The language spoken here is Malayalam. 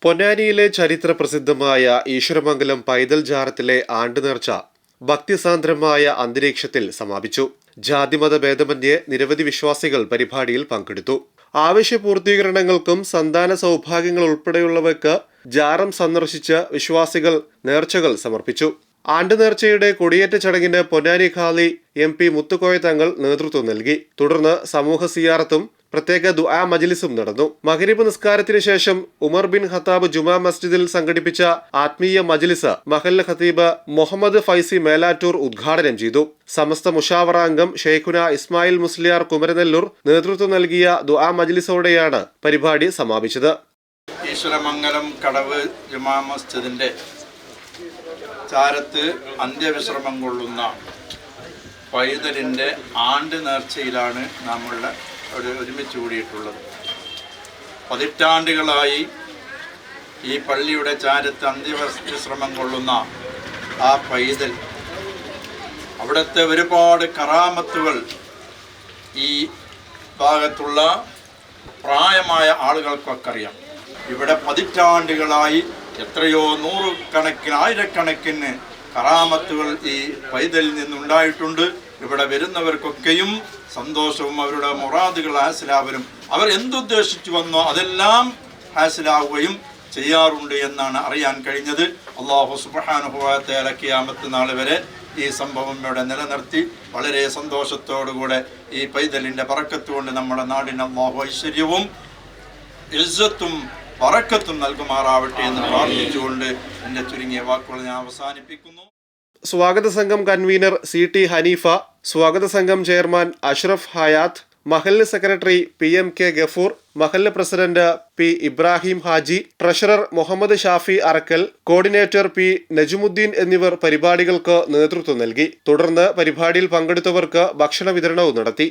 പൊന്നാനിയിലെ ചരിത്ര പ്രസിദ്ധമായ ഈശ്വരമംഗലം പൈതൽ ജാറത്തിലെ ആണ്ടുനേർച്ച ഭക്തിസാന്ദ്രമായ അന്തരീക്ഷത്തിൽ സമാപിച്ചു. ജാതിമത ഭേദമന്യേ നിരവധി വിശ്വാസികൾ പരിപാടിയിൽ പങ്കെടുത്തു. ആവശ്യ പൂർത്തീകരണങ്ങൾക്കും സന്താന സൗഭാഗ്യങ്ങൾ ഉൾപ്പെടെയുള്ളവയ്ക്ക് ജാറം സന്ദർശിച്ച് വിശ്വാസികൾ നേർച്ചകൾ സമർപ്പിച്ചു. ആണ്ടുനേർച്ചയുടെ കൊടിയേറ്റ ചടങ്ങിന് പൊന്നാനി ഖാലി MP മുത്തുക്കോയ തങ്ങൾ നേതൃത്വം നൽകി. തുടർന്ന് സമൂഹ സിയാറത്തും പ്രത്യേക ദുആ മജ്ലിസും നടന്നു. മഗ്രിബ് നിസ്കാരത്തിന് ശേഷം ഉമർ ബിൻ ഖത്താബ് ജുമാ മസ്ജിദിൽ സംഘടിപ്പിച്ച ആത്മീയ മജ്ലിസ് മഹല്ല് ഖതീബ് മുഹമ്മദ് ഫൈസി മേലാറ്റൂർ ഉദ്ഘാടനം ചെയ്തു. സമസ്ത മുഷാവറ അംഗം ഷെയ്ഖുന ഇസ്മായിൽ മുസ്ലിയാർ കുമരനെല്ലൂർ നേതൃത്വം നൽകിയ ദുആ മജ്ലിസോടെയാണ് പരിപാടി സമാപിച്ചത്. ഈശ്വരമംഗലം കടവ് ജുമാ മസ്ജിദിന്റെ ചാരത്ത് അന്ത്യവിശ്രമം കൊള്ളുന്ന പൈതലിൻ്റെ ആണ്ട് നേർച്ചയിലാണ് നമ്മൾ ഒരുമിച്ച് കൂടിയിട്ടുള്ളത്. പതിറ്റാണ്ടുകളായി ഈ പള്ളിയുടെ ചാരത്ത് അന്ത്യവിശ്രമം കൊള്ളുന്ന ആ പൈതൽ, അവിടുത്തെ ഒരുപാട് കറാമത്തുകൾ ഈ ഭാഗത്തുള്ള പ്രായമായ ആളുകൾക്കൊക്കെ അറിയാം. ഇവിടെ പതിറ്റാണ്ടുകളായി എത്രയോ നൂറുകണക്കിന് ആയിരക്കണക്കിന് കറാമത്തുകൾ ഈ പൈതലിൽ നിന്നുണ്ടായിട്ടുണ്ട്. ഇവിടെ വരുന്നവർക്കൊക്കെയും സന്തോഷവും അവരുടെ മുറാദുകൾ ഹാസിലാവലും അവർ എന്തുദ്ദേശിച്ചു വന്നോ അതെല്ലാം ഹാസിലാവുകയും ചെയ്യാറുണ്ട് എന്നാണ് അറിയാൻ കഴിഞ്ഞത്. അല്ലാഹു സുബ്ഹാനഹു വ തആല ഖിയാമത്ത് നാൾ വരെ ഈ സംഭവം ഇവിടെ നിലനിർത്തി വളരെ സന്തോഷത്തോടുകൂടെ ഈ പൈതലിൻ്റെ ബറക്കത്ത് കൊണ്ട് നമ്മുടെ നാടിന് അല്ലാഹു ഐശ്വര്യവും ഇസ്സത്തും ബറക്കത്തും നൽകുമാറാവട്ടെ എന്ന് പ്രാർത്ഥിച്ചുകൊണ്ട് എൻ്റെ ചുരുങ്ങിയ വാക്കുകൾ ഞാൻ അവസാനിപ്പിക്കുന്നു. സ്വാഗത സംഘം കൺവീനർ CT ഹനീഫ, സ്വാഗത സംഘം ചെയർമാൻ അഷ്റഫ് ഹയാത്ത്, മഹല്ല് സെക്രട്ടറി PMK ഗഫൂർ, മഹല്ല് president P Ibrahim Haji, treasurer Muhammad Shafi Arakkal, coordinator P Najumudheen എന്നിവർ പരിപാടികൾക്ക് നേതൃത്വം നൽകി. തുടർന്ന് പരിപാടിയിൽ പങ്കെടുത്തവർക്ക് ഭക്ഷണ വിതരണവും നടത്തി.